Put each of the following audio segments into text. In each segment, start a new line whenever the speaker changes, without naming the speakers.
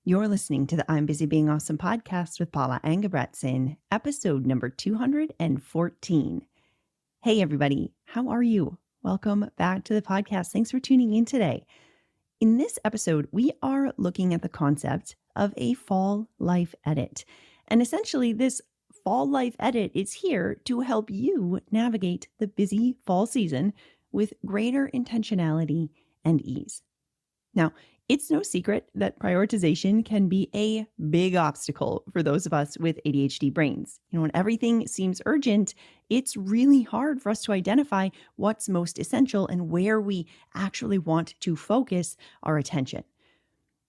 You're listening to the I'm Busy Being Awesome podcast with Paula Engebretson, episode number 214. Hey, everybody. How are you? Welcome back to the podcast. Thanks for tuning in today. In this episode, we are looking at the concept of a fall life edit. And essentially, this fall life edit is here to help you navigate the busy fall season with greater intentionality and ease. Now, it's no secret that prioritization can be a big obstacle for those of us with ADHD brains. When everything seems urgent, it's really hard for us to identify what's most essential and where we actually want to focus our attention.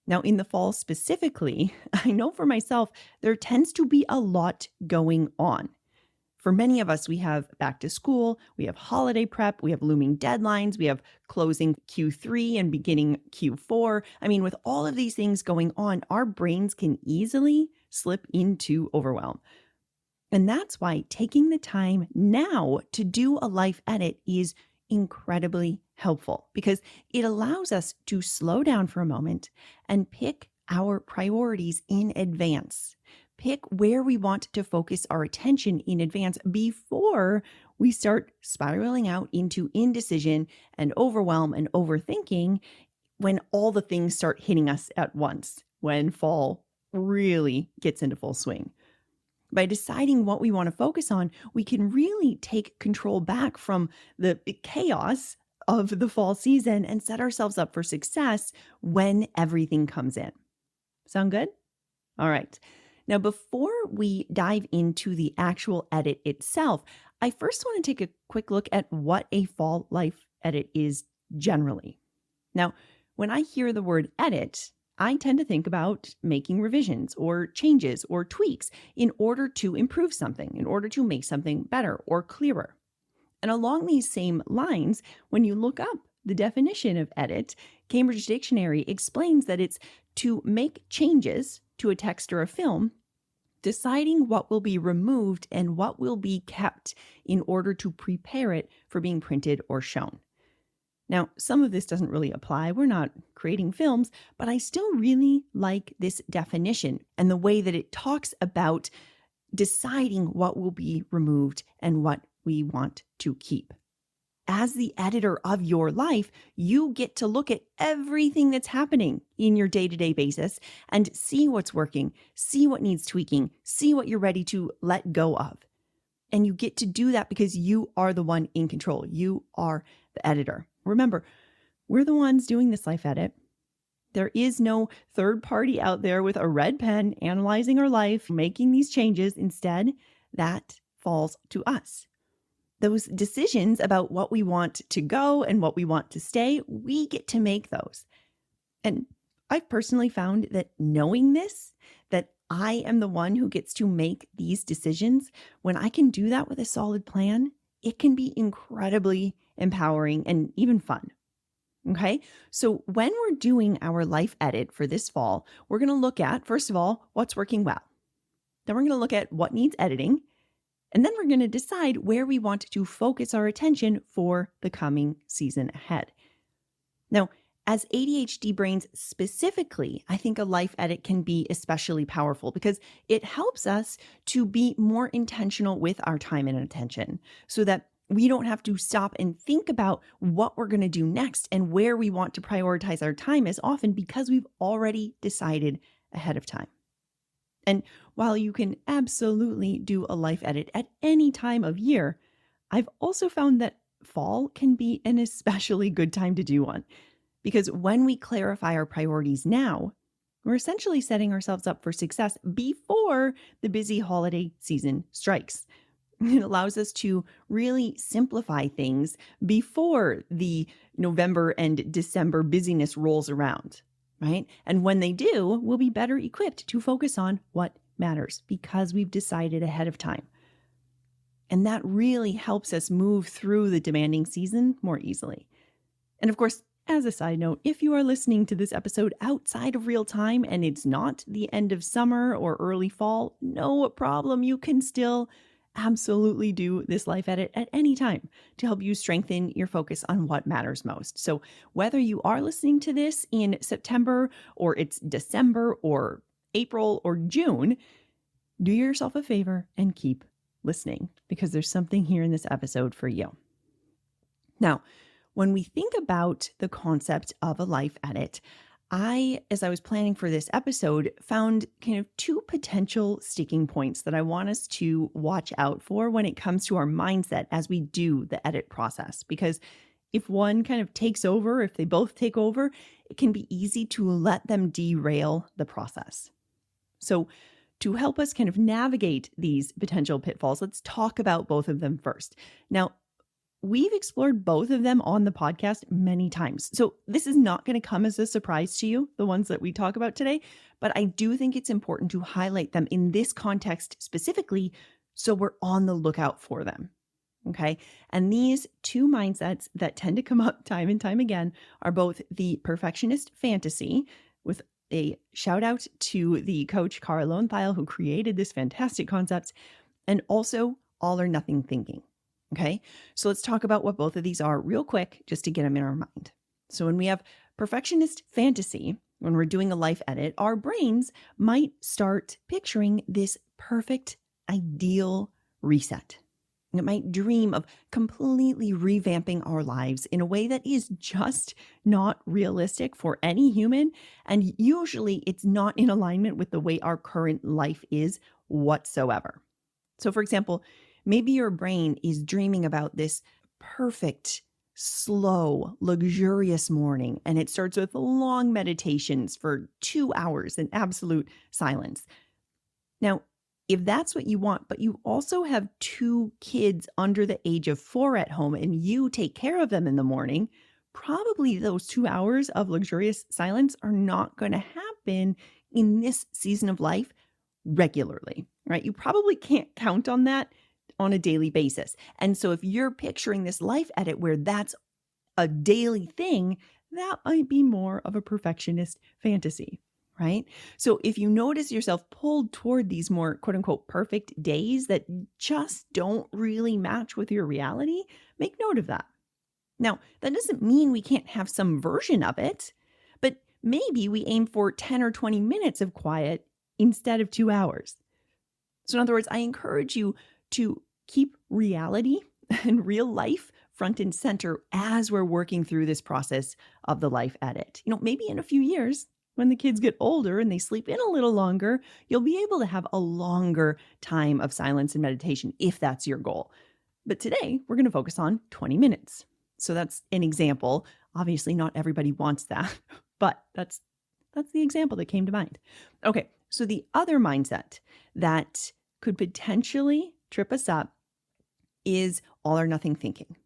Now, in the fall specifically, I know for myself, there tends to be a lot going on. For many of us, we have back to school, we have holiday prep, we have looming deadlines, we have closing Q3 and beginning Q4. With all of these things going on, our brains can easily slip into overwhelm. And that's why taking the time now to do a life edit is incredibly helpful because it allows us to slow down for a moment and pick our priorities in advance. Pick where we want to focus our attention in advance before we start spiraling out into indecision and overwhelm and overthinking when all the things start hitting us at once, when fall really gets into full swing. By deciding what we want to focus on, we can really take control back from the chaos of the fall season and set ourselves up for success when everything comes in. Sound good? All right. Now, before we dive into the actual edit itself, I first want to take a quick look at what a fall life edit is generally. Now, when I hear the word edit, I tend to think about making revisions or changes or tweaks in order to improve something, in order to make something better or clearer. And along these same lines, when you look up the definition of edit, Cambridge Dictionary explains that it's to make changes to a text or a film, deciding what will be removed and what will be kept in order to prepare it for being printed or shown. Now, some of this doesn't really apply. We're not creating films, but I still really like this definition and the way that it talks about deciding what will be removed and what we want to keep. As the editor of your life, you get to look at everything that's happening in your day-to-day basis and see what's working, see what needs tweaking, see what you're ready to let go of. And you get to do that because you are the one in control. You are the editor. Remember, we're the ones doing this life edit. There is no third party out there with a red pen analyzing our life, making these changes. Instead, that falls to us. Those decisions about what we want to go and what we want to stay, we get to make those. And I've personally found that knowing this, that I am the one who gets to make these decisions, when I can do that with a solid plan, it can be incredibly empowering and even fun. Okay, so when we're doing our life edit for this fall, we're going to look at, first of all, what's working well. Then we're going to look at what needs editing. And then we're going to decide where we want to focus our attention for the coming season ahead. Now, as ADHD brains specifically, I think a life edit can be especially powerful because it helps us to be more intentional with our time and attention so that we don't have to stop and think about what we're going to do next and where we want to prioritize our time as often because we've already decided ahead of time. And while you can absolutely do a life edit at any time of year, I've also found that fall can be an especially good time to do one. Because when we clarify our priorities now, we're essentially setting ourselves up for success before the busy holiday season strikes. It allows us to really simplify things before the November and December busyness rolls around. Right? And when they do, we'll be better equipped to focus on what matters because we've decided ahead of time. And that really helps us move through the demanding season more easily. And of course, as a side note, if you are listening to this episode outside of real time and it's not the end of summer or early fall, no problem. You can still absolutely do this life edit at any time to help you strengthen your focus on what matters most. So, whether you are listening to this in September or it's December or April or June, do yourself a favor and keep listening because there's something here in this episode for you. Now, when we think about the concept of a life edit, as I was planning for this episode, found kind of two potential sticking points that I want us to watch out for when it comes to our mindset as we do the edit process. Because if one kind of takes over, if they both take over, it can be easy to let them derail the process. So, to help us kind of navigate these potential pitfalls, let's talk about both of them first. Now, we've explored both of them on the podcast many times. So this is not going to come as a surprise to you, the ones that we talk about today, but I do think it's important to highlight them in this context specifically so we're on the lookout for them. Okay. And these two mindsets that tend to come up time and time again are both the perfectionist fantasy, with a shout out to the coach Cara Lowenthal, who created this fantastic concept, and also all or nothing thinking. Okay, so let's talk about what both of these are real quick, just to get them in our mind. So when we have perfectionist fantasy, when we're doing a life edit, our brains might start picturing this perfect, ideal reset. It might dream of completely revamping our lives in a way that is just not realistic for any human. And usually it's not in alignment with the way our current life is whatsoever. So for example, maybe your brain is dreaming about this perfect, slow, luxurious morning, and it starts with long meditations for 2 hours in absolute silence. Now, if that's what you want, but you also have 2 kids under the age of 4 at home and you take care of them in the morning, probably those 2 hours of luxurious silence are not going to happen in this season of life regularly, right? You probably can't count on that on a daily basis. And so if you're picturing this life edit where that's a daily thing, that might be more of a perfectionist fantasy, right? So if you notice yourself pulled toward these more quote unquote perfect days that just don't really match with your reality, make note of that. Now, that doesn't mean we can't have some version of it, but maybe we aim for 10 or 20 minutes of quiet instead of 2 hours. So in other words, I encourage you to keep reality and real life front and center as we're working through this process of the life edit. Maybe in a few years, when the kids get older and they sleep in a little longer, you'll be able to have a longer time of silence and meditation if that's your goal. But today, we're going to focus on 20 minutes. So that's an example. Obviously, not everybody wants that, but that's the example that came to mind. Okay, so the other mindset that could potentially trip us up is all or nothing thinking.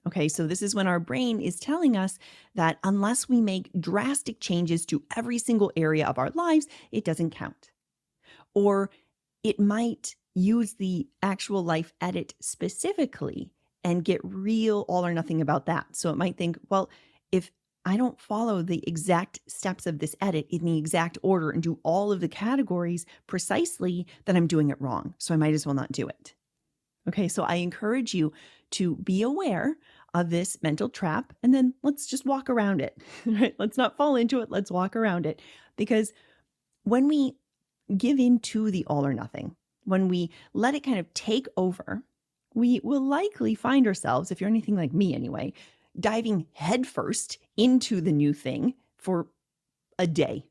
Okay, so this is when our brain is telling us that unless we make drastic changes to every single area of our lives, it doesn't count. Or it might use the actual life edit specifically and get real all or nothing about that. So it might think, well, if I don't follow the exact steps of this edit in the exact order and do all of the categories precisely, then I'm doing it wrong. So I might as well not do it. Okay, so I encourage you to be aware of this mental trap, and then let's just walk around it, right? Let's not fall into it. Let's walk around it. Because when we give in to the all or nothing, when we let it kind of take over, we will likely find ourselves, if you're anything like me anyway, diving headfirst into the new thing for a day,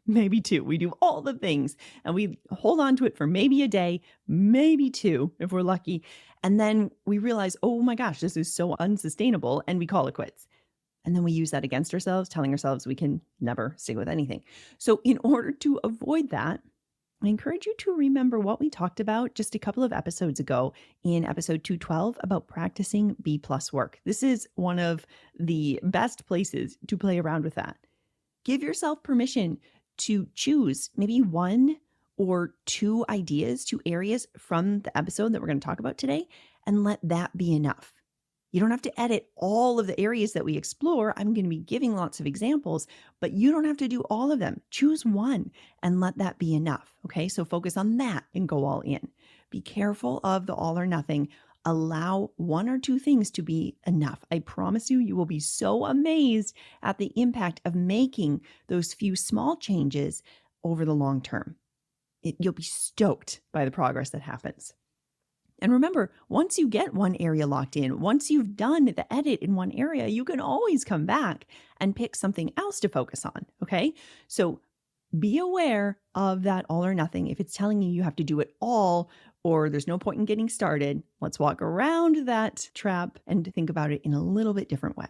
maybe 2. We do all the things and we hold on to it for maybe a day, maybe 2 if we're lucky. And then we realize, oh my gosh, this is so unsustainable, and we call it quits. And then we use that against ourselves, telling ourselves we can never stick with anything. So in order to avoid that, I encourage you to remember what we talked about just a couple of episodes ago in episode 212 about practicing B+ work. This is one of the best places to play around with that. Give yourself permission to choose maybe 1 or 2 ideas, 2 areas from the episode that we're going to talk about today, and let that be enough. You don't have to edit all of the areas that we explore. I'm going to be giving lots of examples, but you don't have to do all of them. Choose one and let that be enough. Okay. So focus on that and go all in. Be careful of the all or nothing. Allow one or two things to be enough. I promise you, you will be so amazed at the impact of making those few small changes over the long term. You'll be stoked by the progress that happens. And remember, once you get one area locked in, once you've done the edit in one area, you can always come back and pick something else to focus on. Okay. So be aware of that all or nothing. If it's telling you have to do it all or there's no point in getting started, let's walk around that trap and think about it in a little bit different way.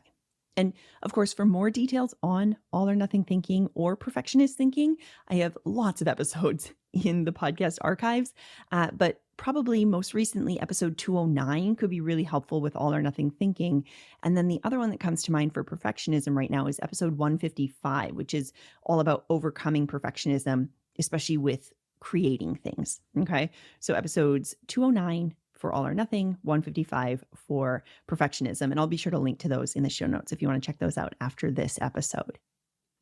And of course, for more details on all or nothing thinking or perfectionist thinking, I have lots of episodes in the podcast archives, but probably most recently, episode 209 could be really helpful with all or nothing thinking. And then the other one that comes to mind for perfectionism right now is episode 155, which is all about overcoming perfectionism, especially with creating things. Okay. So episodes 209 for all or nothing, 155 for perfectionism. And I'll be sure to link to those in the show notes if you want to check those out after this episode.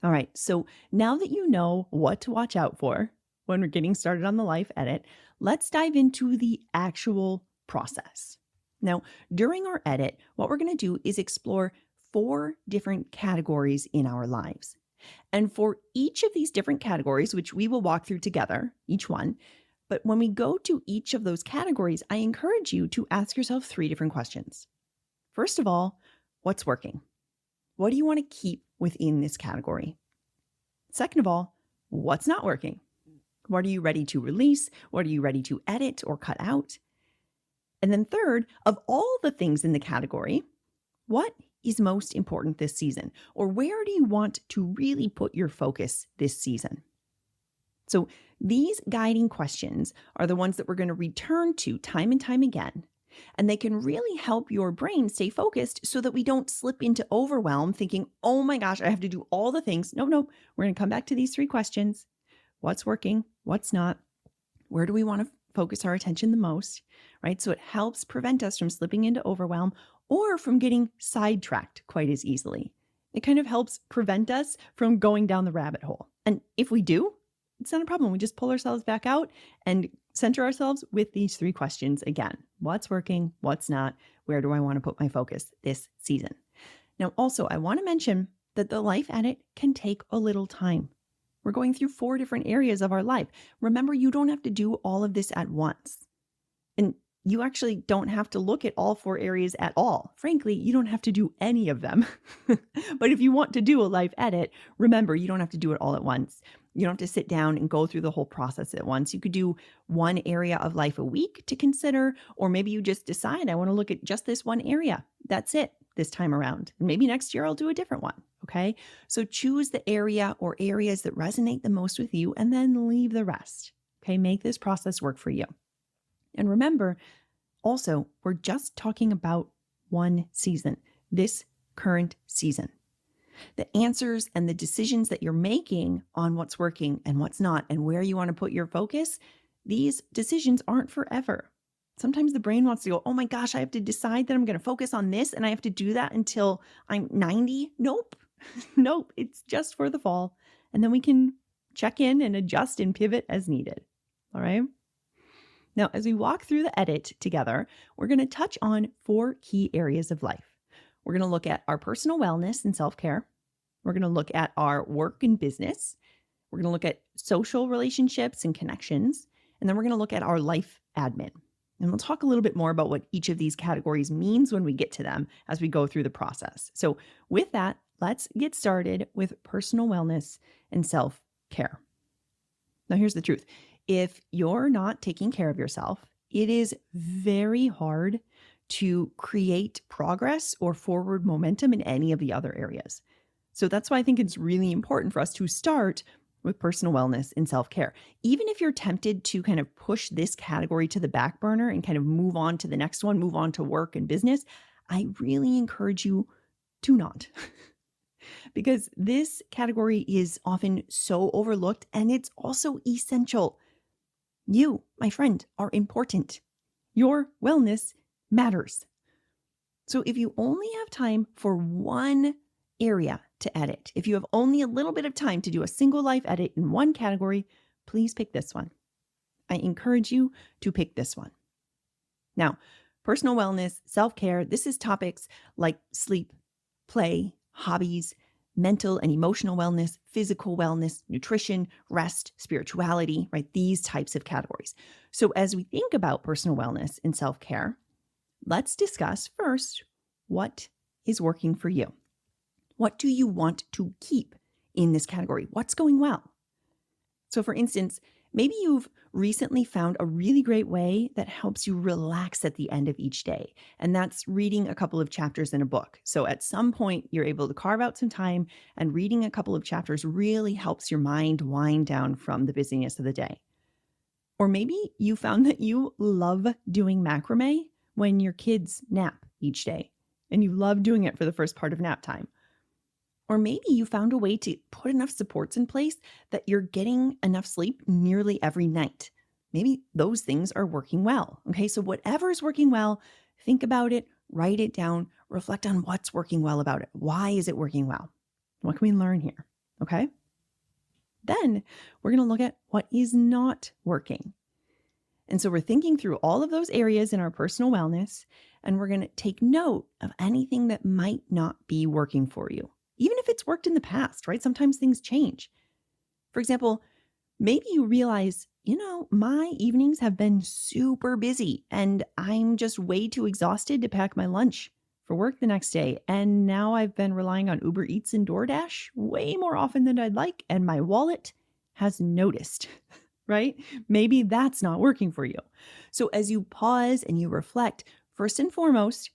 All right. So now that you know what to watch out for when we're getting started on the life edit, let's dive into the actual process. Now, during our edit, what we're going to do is explore 4 different categories in our lives. And for each of these different categories, which we will walk through together, each one, but when we go to each of those categories, I encourage you to ask yourself 3 different questions. First of all, what's working? What do you want to keep within this category? Second of all, what's not working? What are you ready to release? What are you ready to edit or cut out? And then third, of all the things in the category, what is most important this season? Or where do you want to really put your focus this season? So these guiding questions are the ones that we're going to return to time and time again. And they can really help your brain stay focused so that we don't slip into overwhelm thinking, oh my gosh, I have to do all the things. No, we're going to come back to these 3 questions. What's working? What's not? Where do we want to focus our attention the most, right? So it helps prevent us from slipping into overwhelm or from getting sidetracked quite as easily. It kind of helps prevent us from going down the rabbit hole. And if we do, it's not a problem. We just pull ourselves back out and center ourselves with these 3 questions again. What's working? What's not? Where do I want to put my focus this season? Now, also, I want to mention that the life edit can take a little time. We're going through 4 different areas of our life. Remember, you don't have to do all of this at once. And you actually don't have to look at all 4 areas at all. Frankly, you don't have to do any of them. But if you want to do a life edit, remember, you don't have to do it all at once. You don't have to sit down and go through the whole process at once. You could do one area of life a week to consider, or maybe you just decide, I want to look at just this one area. That's it this time around. And maybe next year I'll do a different one. Okay. So choose the area or areas that resonate the most with you and then leave the rest. Okay. Make this process work for you. And remember, also, we're just talking about one season, this current season. The answers and the decisions that you're making on what's working and what's not and where you want to put your focus, these decisions aren't forever. Sometimes the brain wants to go, oh my gosh, I have to decide that I'm going to focus on this and I have to do that until I'm 90. Nope. Nope. It's just for the fall. And then we can check in and adjust and pivot as needed. All right. Now, as we walk through the edit together, we're going to touch on 4 key areas of life. We're going to look at our personal wellness and self-care. We're going to look at our work and business. We're going to look at social relationships and connections. And then we're going to look at our life admin. And we'll talk a little bit more about what each of these categories means when we get to them as we go through the process. So with that, let's get started with personal wellness and self-care. Now, here's the truth. If you're not taking care of yourself, it is very hard to create progress or forward momentum in any of the other areas. So that's why I think it's really important for us to start with personal wellness and self-care. Even if you're tempted to kind of push this category to the back burner and kind of move on to the next one, move on to work and business, I really encourage you to not. Because this category is often so overlooked and it's also essential. You, my friend, are important. Your wellness matters. So if you only have time for one area to edit, if you have only a little bit of time to do a single life edit in one category, please pick this one. I encourage you to pick this one. Now, personal wellness, self-care, this is topics like sleep, play, hobbies, mental and emotional wellness, physical wellness, nutrition, rest, spirituality, right? These types of categories. So as we think about personal wellness and self-care, let's discuss first what is working for you. What do you want to keep in this category? What's going well? So for instance, maybe you've recently found a really great way that helps you relax at the end of each day, and that's reading a couple of chapters in a book. So at some point, you're able to carve out some time, and reading a couple of chapters really helps your mind wind down from the busyness of the day. Or maybe you found that you love doing macrame when your kids nap each day, and you love doing it for the first part of nap time. Or maybe you found a way to put enough supports in place that you're getting enough sleep nearly every night. Maybe those things are working well. Okay, so whatever's working well, think about it, write it down, reflect on what's working well about it. Why is it working well? What can we learn here? Okay. Then we're going to look at what is not working. And so we're thinking through all of those areas in our personal wellness, and we're going to take note of anything that might not be working for you. Even if it's worked in the past, right? Sometimes things change. For example, maybe you realize, my evenings have been super busy and I'm just way too exhausted to pack my lunch for work the next day. And now I've been relying on Uber Eats and DoorDash way more often than I'd like. And my wallet has noticed, right? Maybe that's not working for you. So as you pause and you reflect, first and foremost,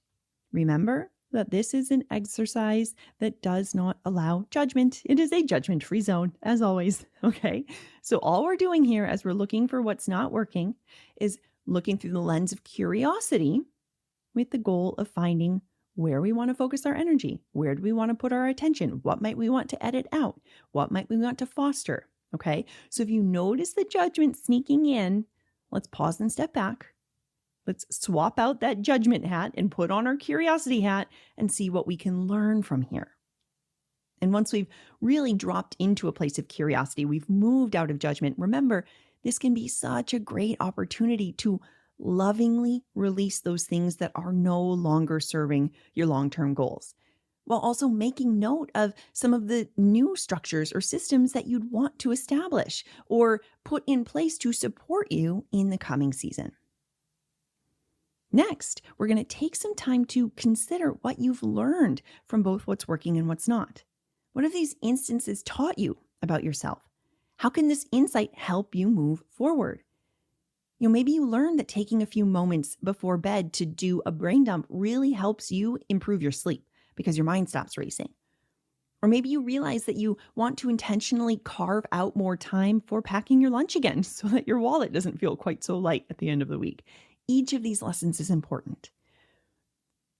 remember that this is an exercise that does not allow judgment. It is a judgment-free zone, as always, okay? So all we're doing here as we're looking for what's not working is looking through the lens of curiosity with the goal of finding where we want to focus our energy. Where do we want to put our attention? What might we want to edit out? What might we want to foster, okay? So if you notice the judgment sneaking in, let's pause and step back. Let's swap out that judgment hat and put on our curiosity hat and see what we can learn from here. And once we've really dropped into a place of curiosity, we've moved out of judgment. Remember, this can be such a great opportunity to lovingly release those things that are no longer serving your long-term goals, while also making note of some of the new structures or systems that you'd want to establish or put in place to support you in the coming season. Next, we're going to take some time to consider what you've learned from both what's working and what's not. What have these instances taught you about yourself? How can this insight help you move forward? Maybe you learned that taking a few moments before bed to do a brain dump really helps you improve your sleep because your mind stops racing. Or maybe you realize that you want to intentionally carve out more time for packing your lunch again so that your wallet doesn't feel quite so light at the end of the week. Each of these lessons is important.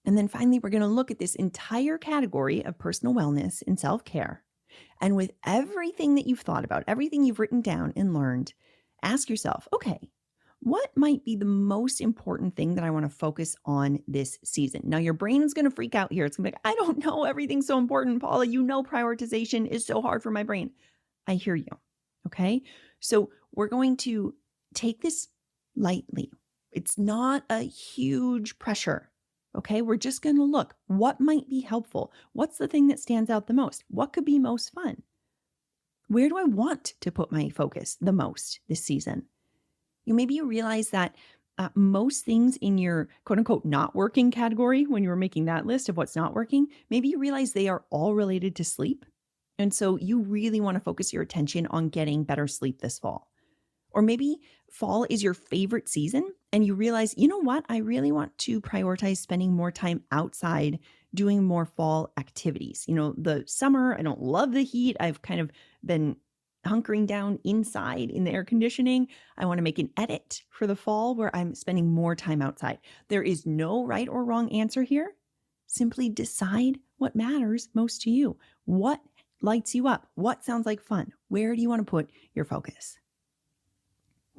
And then finally, we're going to look at this entire category of personal wellness and self-care. And with everything that you've thought about, everything you've written down and learned, ask yourself, okay, what might be the most important thing that I want to focus on this season? Now, your brain is going to freak out here. It's going to be like, I don't know, everything's so important, Paula. Prioritization is so hard for my brain. I hear you. Okay. So we're going to take this lightly. It's not a huge pressure. Okay. We're just going to look what might be helpful. What's the thing that stands out the most? What could be most fun? Where do I want to put my focus the most this season? Maybe you realize that most things in your quote unquote not working category, when you were making that list of what's not working, maybe you realize they are all related to sleep. And so you really want to focus your attention on getting better sleep this fall. Or maybe fall is your favorite season and you realize, you know what? I really want to prioritize spending more time outside doing more fall activities. The summer, I don't love the heat. I've kind of been hunkering down inside in the air conditioning. I want to make an edit for the fall where I'm spending more time outside. There is no right or wrong answer here. Simply decide what matters most to you. What lights you up? What sounds like fun? Where do you want to put your focus?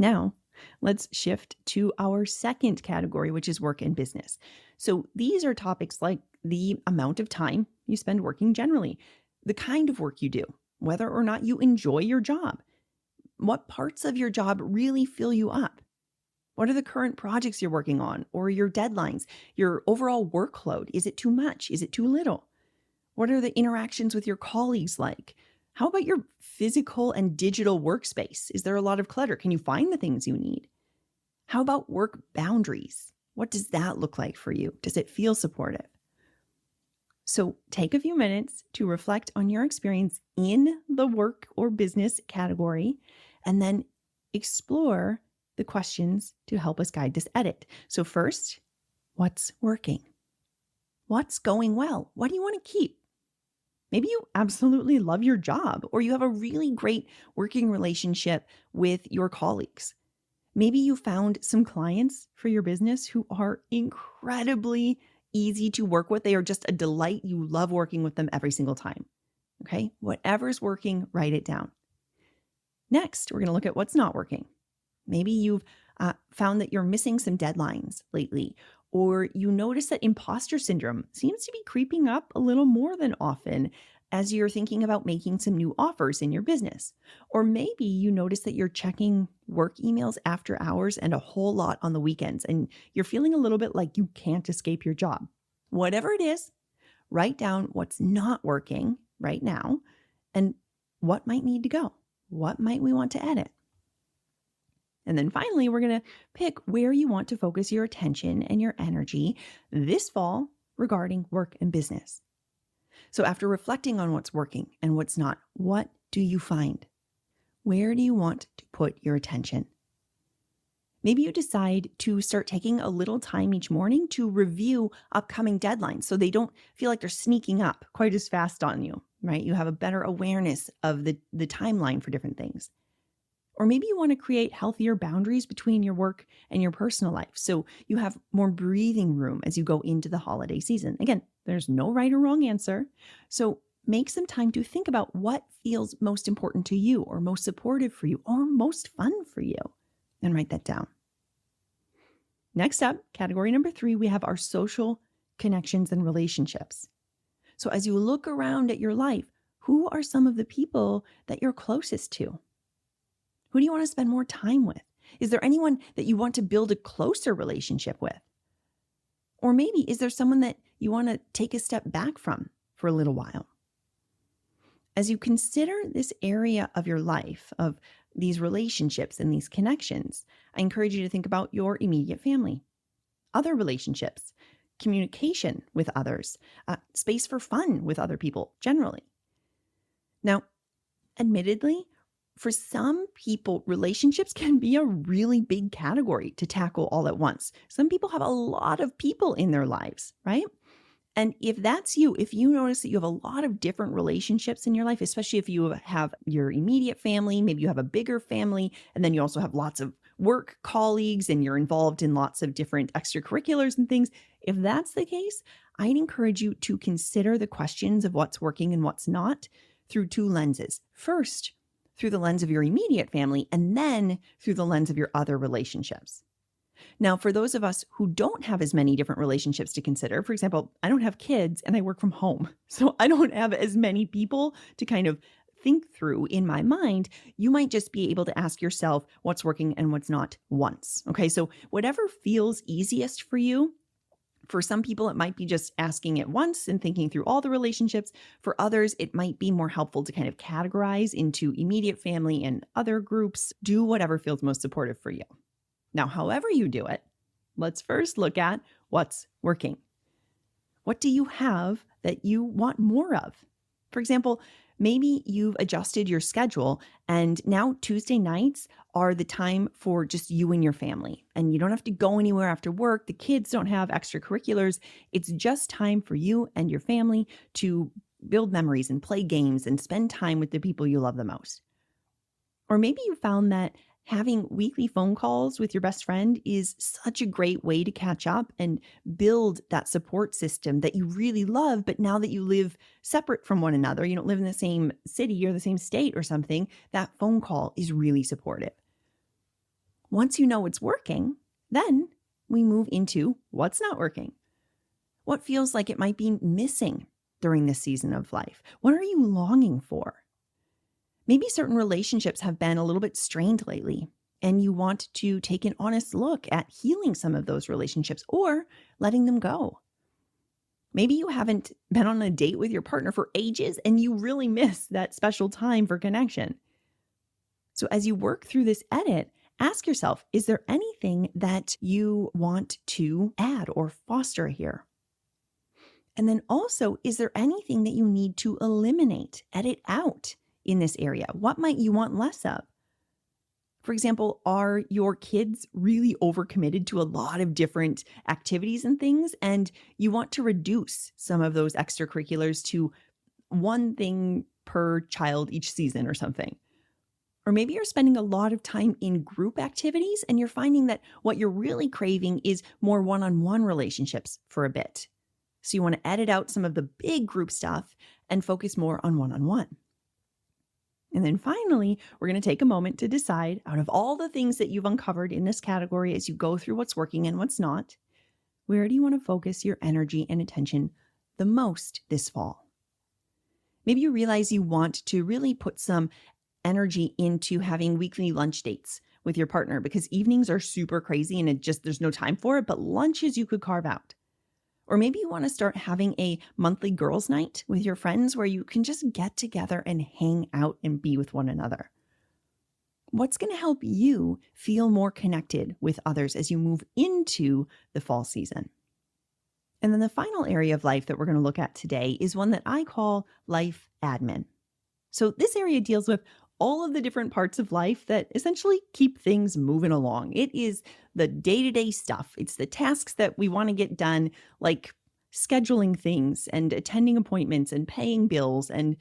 Now, Let's shift to our second category, which is work and business. So these are topics like the amount of time you spend working generally, the kind of work you do, whether or not you enjoy your job, what parts of your job really fill you up. What are the current projects you're working on or your deadlines, your overall workload? Is it too much? Is it too little? What are the interactions with your colleagues like? How about your physical and digital workspace? Is there a lot of clutter? Can you find the things you need? How about work boundaries? What does that look like for you? Does it feel supportive? So take a few minutes to reflect on your experience in the work or business category, and then explore the questions to help us guide this edit. So first, what's working? What's going well? What do you want to keep? Maybe you absolutely love your job, or you have a really great working relationship with your colleagues. Maybe you found some clients for your business who are incredibly easy to work with. They are just a delight. You love working with them every single time. Okay? Whatever's working, write it down. Next, we're going to look at what's not working. Maybe you've found that you're missing some deadlines lately, or you notice that imposter syndrome seems to be creeping up a little more than often as you're thinking about making some new offers in your business. Or maybe you notice that you're checking work emails after hours and a whole lot on the weekends, and you're feeling a little bit like you can't escape your job. Whatever it is, write down what's not working right now and what might need to go. What might we want to edit? And then finally, we're going to pick where you want to focus your attention and your energy this fall regarding work and business. So after reflecting on what's working and what's not, what do you find? Where do you want to put your attention? Maybe you decide to start taking a little time each morning to review upcoming deadlines so they don't feel like they're sneaking up quite as fast on you, right? You have a better awareness of the timeline for different things. Or maybe you want to create healthier boundaries between your work and your personal life, so you have more breathing room as you go into the holiday season. Again, there's no right or wrong answer. So make some time to think about what feels most important to you, or most supportive for you, or most fun for you, and write that down. Next up, category number 3, we have our social connections and relationships. So as you look around at your life, who are some of the people that you're closest to? Who do you want to spend more time with? Is there anyone that you want to build a closer relationship with? Or maybe is there someone that you want to take a step back from for a little while? As you consider this area of your life, of these relationships and these connections, I encourage you to think about your immediate family, other relationships, communication with others, space for fun with other people generally. Now, admittedly, for some people, relationships can be a really big category to tackle all at once. Some people have a lot of people in their lives, right? And if that's you, if you notice that you have a lot of different relationships in your life, especially if you have your immediate family, maybe you have a bigger family, and then you also have lots of work colleagues and you're involved in lots of different extracurriculars and things, if that's the case, I'd encourage you to consider the questions of what's working and what's not through 2 lenses. First, through the lens of your immediate family, and then through the lens of your other relationships. Now, for those of us who don't have as many different relationships to consider, for example, I don't have kids and I work from home, so I don't have as many people to kind of think through in my mind. You might just be able to ask yourself what's working and what's not once. Okay, so whatever feels easiest for you. For some people, it might be just asking it once and thinking through all the relationships. For others, it might be more helpful to kind of categorize into immediate family and other groups. Do whatever feels most supportive for you. Now, however you do it, let's first look at what's working. What do you have that you want more of? For example, maybe you've adjusted your schedule and now Tuesday nights are the time for just you and your family. And you don't have to go anywhere after work. The kids don't have extracurriculars. It's just time for you and your family to build memories and play games and spend time with the people you love the most. Or maybe you found that having weekly phone calls with your best friend is such a great way to catch up and build that support system that you really love. But now that you live separate from one another, you don't live in the same city or the same state or something, that phone call is really supportive. Once you know it's working, then we move into what's not working. What feels like it might be missing during this season of life? What are you longing for? Maybe certain relationships have been a little bit strained lately, and you want to take an honest look at healing some of those relationships or letting them go. Maybe you haven't been on a date with your partner for ages and you really miss that special time for connection. So as you work through this edit, ask yourself, is there anything that you want to add or foster here? And then also, is there anything that you need to eliminate, edit out in this area? What might you want less of? For example, are your kids really overcommitted to a lot of different activities and things, and you want to reduce some of those extracurriculars to one thing per child each season or something? Or maybe you're spending a lot of time in group activities and you're finding that what you're really craving is more one-on-one relationships for a bit. So you want to edit out some of the big group stuff and focus more on one-on-one. And then finally, we're going to take a moment to decide, out of all the things that you've uncovered in this category as you go through what's working and what's not, where do you want to focus your energy and attention the most this fall? Maybe you realize you want to really put some energy into having weekly lunch dates with your partner because evenings are super crazy and there's no time for it, but lunches you could carve out. Or maybe you want to start having a monthly girls' night with your friends where you can just get together and hang out and be with one another. What's going to help you feel more connected with others as you move into the fall season? And then the final area of life that we're going to look at today is one that I call life admin. So this area deals with all of the different parts of life that essentially keep things moving along. It is the day-to-day stuff. It's the tasks that we want to get done, like scheduling things and attending appointments and paying bills and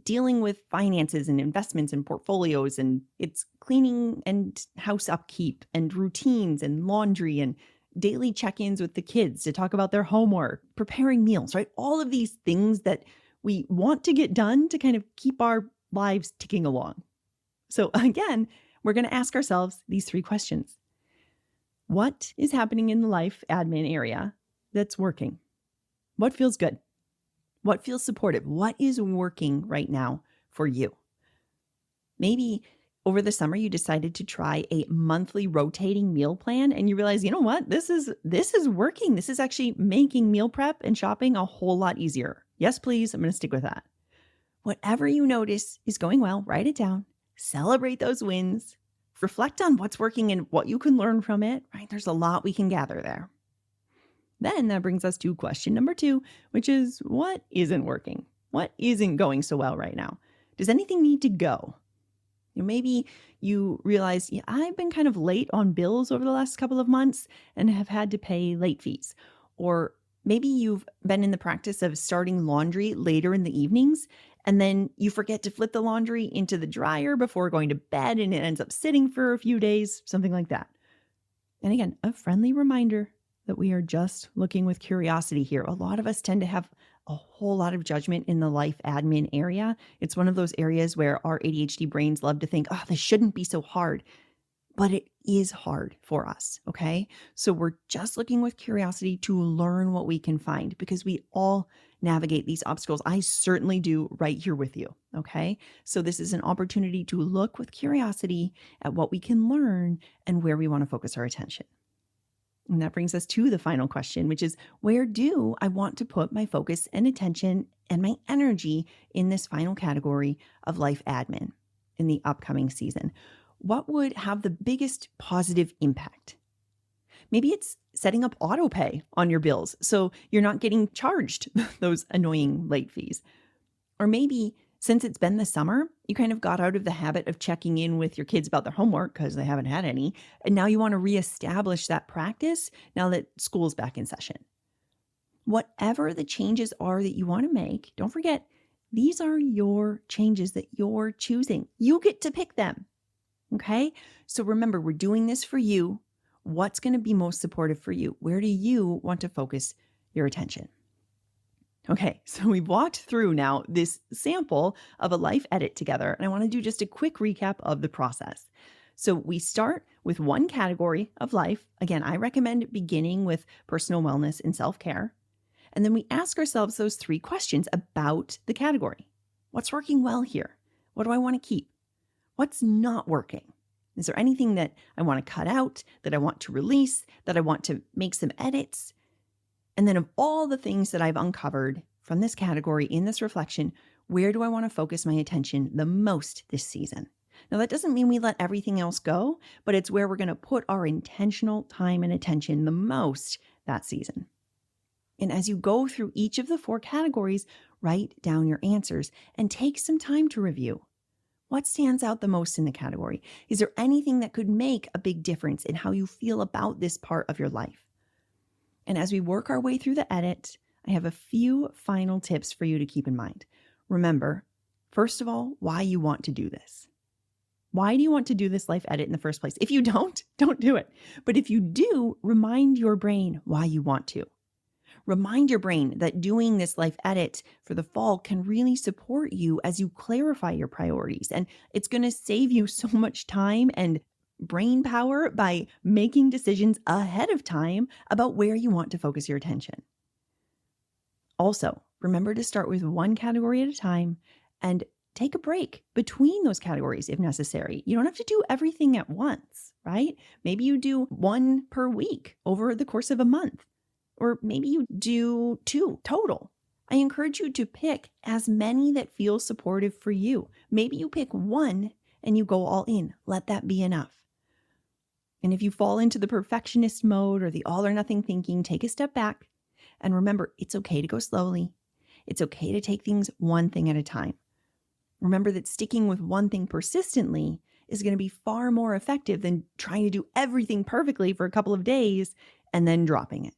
dealing with finances and investments and portfolios. And it's cleaning and house upkeep and routines and laundry and daily check-ins with the kids to talk about their homework, preparing meals, right? All of these things that we want to get done to kind of keep our lives ticking along. So again, we're going to ask ourselves these 3 questions. What is happening in the life admin area that's working? What feels good? What feels supportive? What is working right now for you? Maybe over the summer, you decided to try a monthly rotating meal plan and you realize, you know what? This is working. This is actually making meal prep and shopping a whole lot easier. Yes, please. I'm going to stick with that. Whatever you notice is going well, write it down, celebrate those wins, reflect on what's working and what you can learn from it, right? There's a lot we can gather there. Then that brings us to question number 2, which is what isn't working? What isn't going so well right now? Does anything need to go? Maybe you realize, yeah, I've been kind of late on bills over the last couple of months and have had to pay late fees. Or maybe you've been in the practice of starting laundry later in the evenings, and then you forget to flip the laundry into the dryer before going to bed and it ends up sitting for a few days, something like that. And again, a friendly reminder that we are just looking with curiosity here. A lot of us tend to have a whole lot of judgment in the life admin area. It's one of those areas where our ADHD brains love to think, oh, this shouldn't be so hard. But it is hard for us, okay? So we're just looking with curiosity to learn what we can find because we all navigate these obstacles. I certainly do right here with you, okay? So this is an opportunity to look with curiosity at what we can learn and where we want to focus our attention. And that brings us to the final question, which is, where do I want to put my focus and attention and my energy in this final category of life admin in the upcoming season? What would have the biggest positive impact? Maybe it's setting up auto pay on your bills so you're not getting charged those annoying late fees. Or maybe since it's been the summer, you kind of got out of the habit of checking in with your kids about their homework because they haven't had any. And now you want to reestablish that practice now that school's back in session. Whatever the changes are that you want to make, don't forget, these are your changes that you're choosing. You get to pick them. Okay? So remember, we're doing this for you. What's going to be most supportive for you? Where do you want to focus your attention? Okay, so we've walked through now this sample of a life edit together, and I want to do just a quick recap of the process. So we start with one category of life. Again, I recommend beginning with personal wellness and self-care. And then we ask ourselves those 3 questions about the category. What's working well here? What do I want to keep? What's not working? Is there anything that I want to cut out, that I want to release, that I want to make some edits? And then of all the things that I've uncovered from this category in this reflection, where do I want to focus my attention the most this season? Now, that doesn't mean we let everything else go, but it's where we're going to put our intentional time and attention the most that season. And as you go through each of the 4 categories, write down your answers and take some time to review. What stands out the most in the category? Is there anything that could make a big difference in how you feel about this part of your life? And as we work our way through the edit, I have a few final tips for you to keep in mind. Remember, first of all, why you want to do this. Why do you want to do this life edit in the first place? If you don't do it. But if you do, remind your brain why you want to. Remind your brain that doing this life edit for the fall can really support you as you clarify your priorities. And it's going to save you so much time and brain power by making decisions ahead of time about where you want to focus your attention. Also, remember to start with one category at a time and take a break between those categories if necessary. You don't have to do everything at once, right? Maybe you do 1 per week over the course of a month. Or maybe you do 2 total. I encourage you to pick as many that feel supportive for you. Maybe you pick 1 and you go all in. Let that be enough. And if you fall into the perfectionist mode or the all or nothing thinking, take a step back and remember, it's okay to go slowly. It's okay to take things one thing at a time. Remember that sticking with one thing persistently is going to be far more effective than trying to do everything perfectly for a couple of days and then dropping it.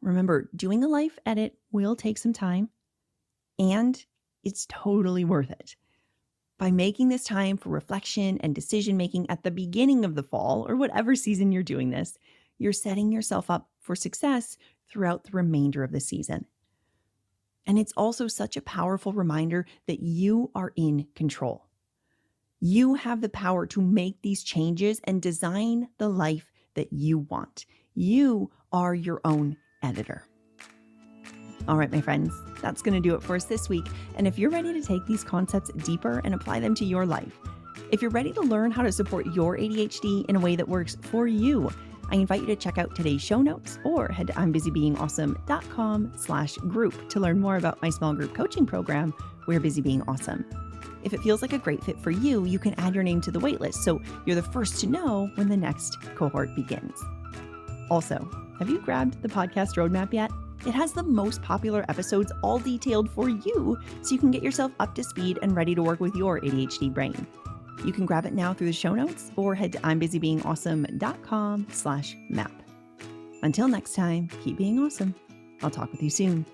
Remember, doing a life edit will take some time, and it's totally worth it. By making this time for reflection and decision-making at the beginning of the fall, or whatever season you're doing this, you're setting yourself up for success throughout the remainder of the season. And it's also such a powerful reminder that you are in control. You have the power to make these changes and design the life that you want. You are your own editor. All right, my friends, that's going to do it for us this week. And if you're ready to take these concepts deeper and apply them to your life, if you're ready to learn how to support your ADHD in a way that works for you, I invite you to check out today's show notes or head to I'mBusyBeingAwesome.com/group to learn more about my small group coaching program, We're Busy Being Awesome. If it feels like a great fit for you, you can add your name to the waitlist so you're the first to know when the next cohort begins. Also, have you grabbed the podcast roadmap yet? It has the most popular episodes all detailed for you so you can get yourself up to speed and ready to work with your ADHD brain. You can grab it now through the show notes or head to I'mBusyBeingAwesome.com/map. Until next time, keep being awesome. I'll talk with you soon.